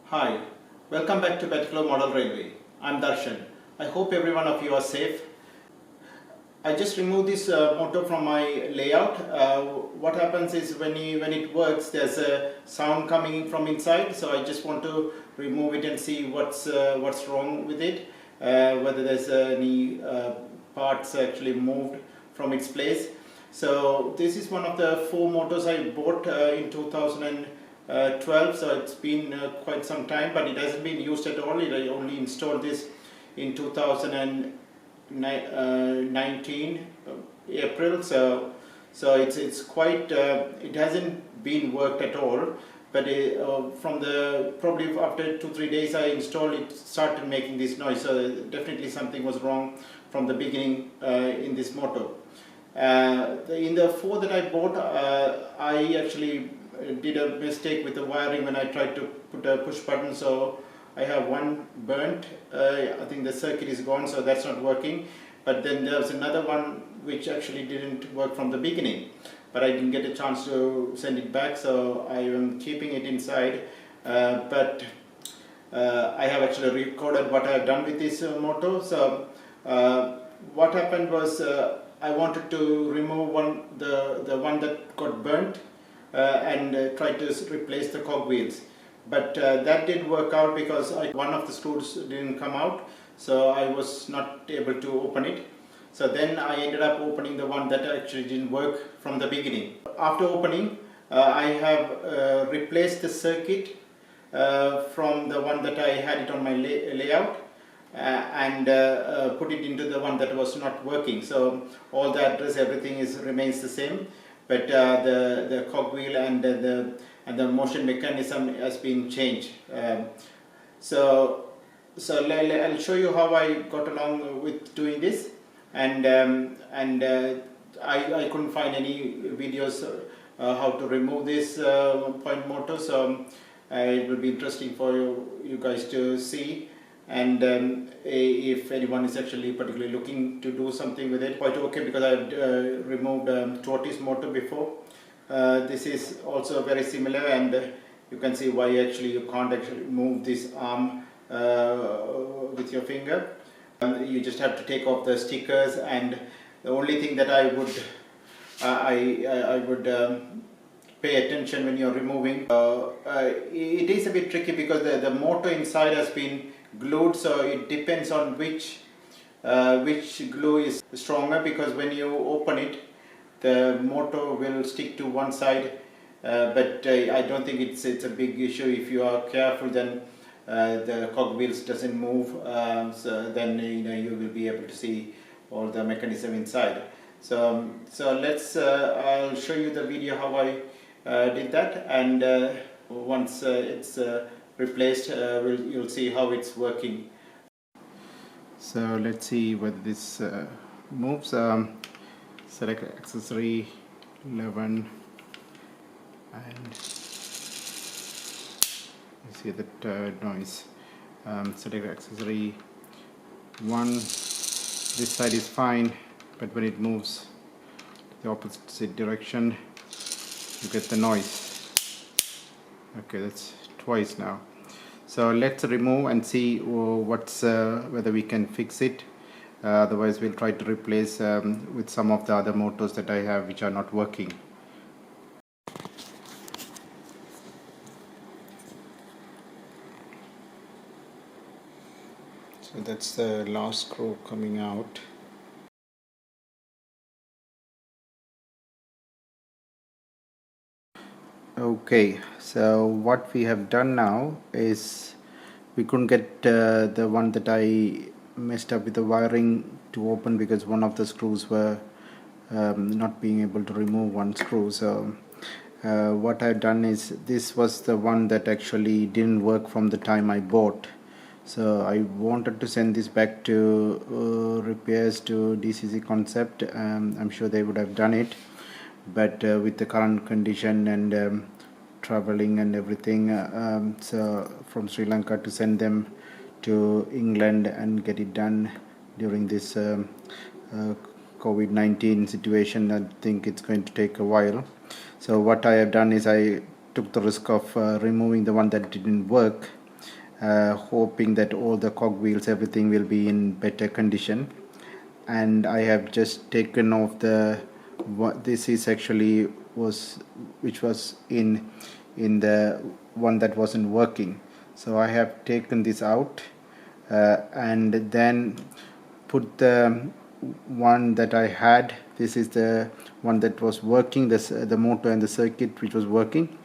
Hi, welcome back to Batticaloa Model Railway. I'm Darshan. I hope every one of you are safe. I just removed this motor from my layout. What happens is when it works, there's a sound coming from inside. So I just want to remove it and see what's wrong with it. Whether there's any parts actually moved from its place. So this is one of the 4 motors I bought in 2012. So it's been quite some time, but it hasn't been used at all. I only installed this in 2019 April, so it's quite it hasn't been worked at all, but from the probably after 2-3 days I installed it, started making this noise. So definitely something was wrong from the beginning in this motor. In the 4 that I bought, I actually did a mistake with the wiring when I tried to put a push button. So I have one burnt. I think the circuit is gone, so that's not working. But then there's another one which actually didn't work from the beginning, but I didn't get a chance to send it back, so I am keeping it inside. But I have actually recorded what I have done with this motor. So what happened was I wanted to remove the one that got burnt and try to replace the cogwheels. But that didn't work out because one of the screws didn't come out, so I was not able to open it. So then I ended up opening the one that actually didn't work from the beginning. After opening, I have replaced the circuit from the one that I had it on my layout and put it into the one that was not working. So all the address, everything remains the same, but the cogwheel and the motion mechanism has been changed. So I'll show you how I got along with doing this, and I couldn't find any videos how to remove this point motor, so it will be interesting for you guys to see. And if anyone is actually particularly looking to do something with it, quite okay, because I've removed tortoise motor before. This is also very similar, and you can see why actually you can't actually move this arm with your finger. You just have to take off the stickers, and the only thing that I would pay attention when you're removing, it is a bit tricky because the motor inside has been glued, so it depends on which glue is stronger, because when you open it, the motor will stick to one side, but I don't think it's a big issue. If you are careful, then the cogwheels doesn't move, so then you will be able to see all the mechanism inside. So let's I'll show you the video how I did that, and once it's replaced, you'll see how it's working. So let's see whether this moves. Select accessory 11, and you see that noise. Select accessory 1. This side is fine, but when it moves the opposite direction, you get the noise. Okay, that's twice now. So let's remove and see whether we can fix it. Otherwise we'll try to replace with some of the other motors that I have which are not working. So that's the last screw coming out. Okay, so what we have done now is we couldn't get the one that I messed up with the wiring to open, because one of the screws were not being able to remove one screw. So what I've done is, this was the one that actually didn't work from the time I bought. So I wanted to send this back to repairs to DCCconcept. I'm sure they would have done it, but with the current condition and traveling and everything, so from Sri Lanka to send them to England and get it done during this COVID-19 situation, I think it's going to take a while. So what I have done is I took the risk of removing the one that didn't work hoping that all the cogwheels, everything will be in better condition. And I have just taken off the what this is actually was, which was in the one that wasn't working. So I have taken this out and then put the one that I had. This is the one that was working, the motor and the circuit which was working.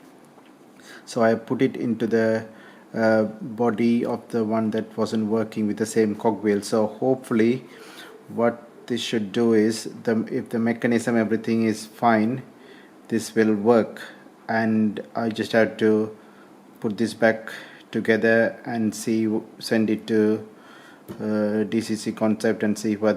So I put it into the body of the one that wasn't working with the same cogwheel. So hopefully what this should do is, if the mechanism, everything is fine, this will work, and I just have to put this back together and send it to DCCconcept and see what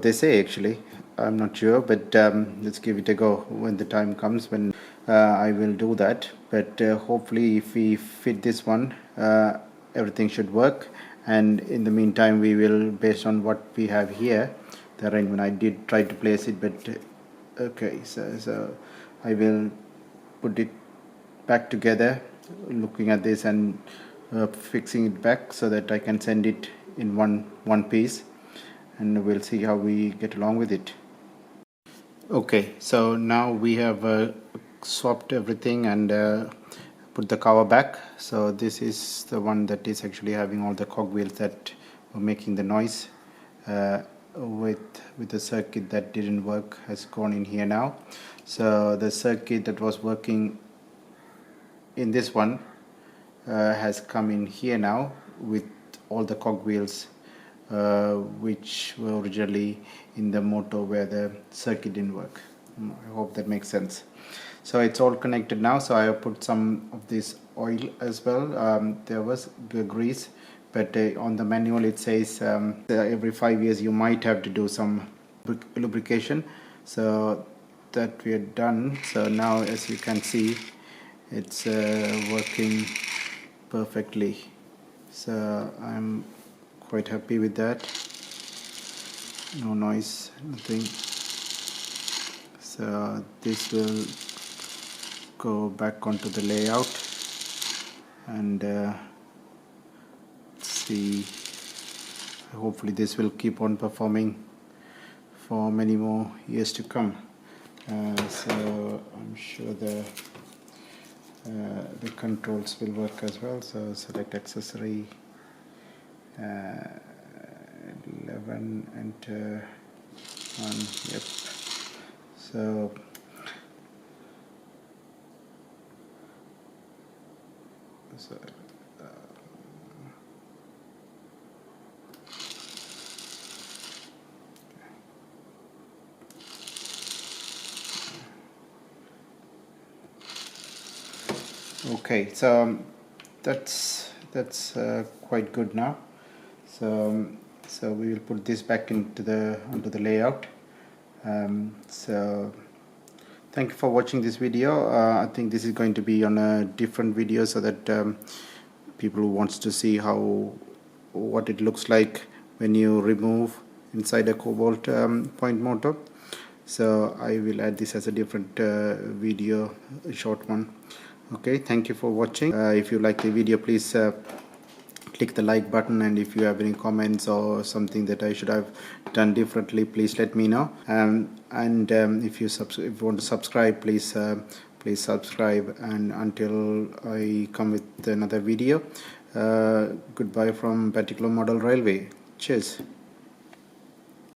they say. Actually, I'm not sure, but let's give it a go. When the time comes, when I will do that. But hopefully if we fit this one, everything should work. And in the meantime, we will, based on what we have here, the arrangement, I did try to place it, but okay, so I will put it back together, looking at this and fixing it back so that I can send it in one piece, and we'll see how we get along with it. Okay, so now we have swapped everything and put the cover back. So this is the one that is actually having all the cogwheels that were making the noise, with the circuit that didn't work has gone in here now. So the circuit that was working in this one has come in here now with all the cogwheels which were originally in the motor where the circuit didn't work. I hope that makes sense. So it's all connected now. So I have put some of this oil as well. There was grease, but on the manual it says every 5 years you might have to do some lubrication. So that we are done. So now, as you can see, it's working perfectly. So I'm quite happy with that. No noise, nothing. So this will go back onto the layout and see. Hopefully this will keep on performing for many more years to come. So I'm sure the controls will work as well. So select accessory 11, enter 1. Yep. So okay, so that's quite good now. So we will put this back onto the layout. So thank you for watching this video. I think this is going to be on a different video, so that people who wants to see what it looks like when you remove inside a cobalt point motor. So I will add this as a different video, a short one. Okay, thank you for watching. If you like the video, please click the like button, and if you have any comments or something that I should have done differently, please let me know. If you want to subscribe, please subscribe. And until I come with another video, goodbye from Batticaloa Model Railway. Cheers.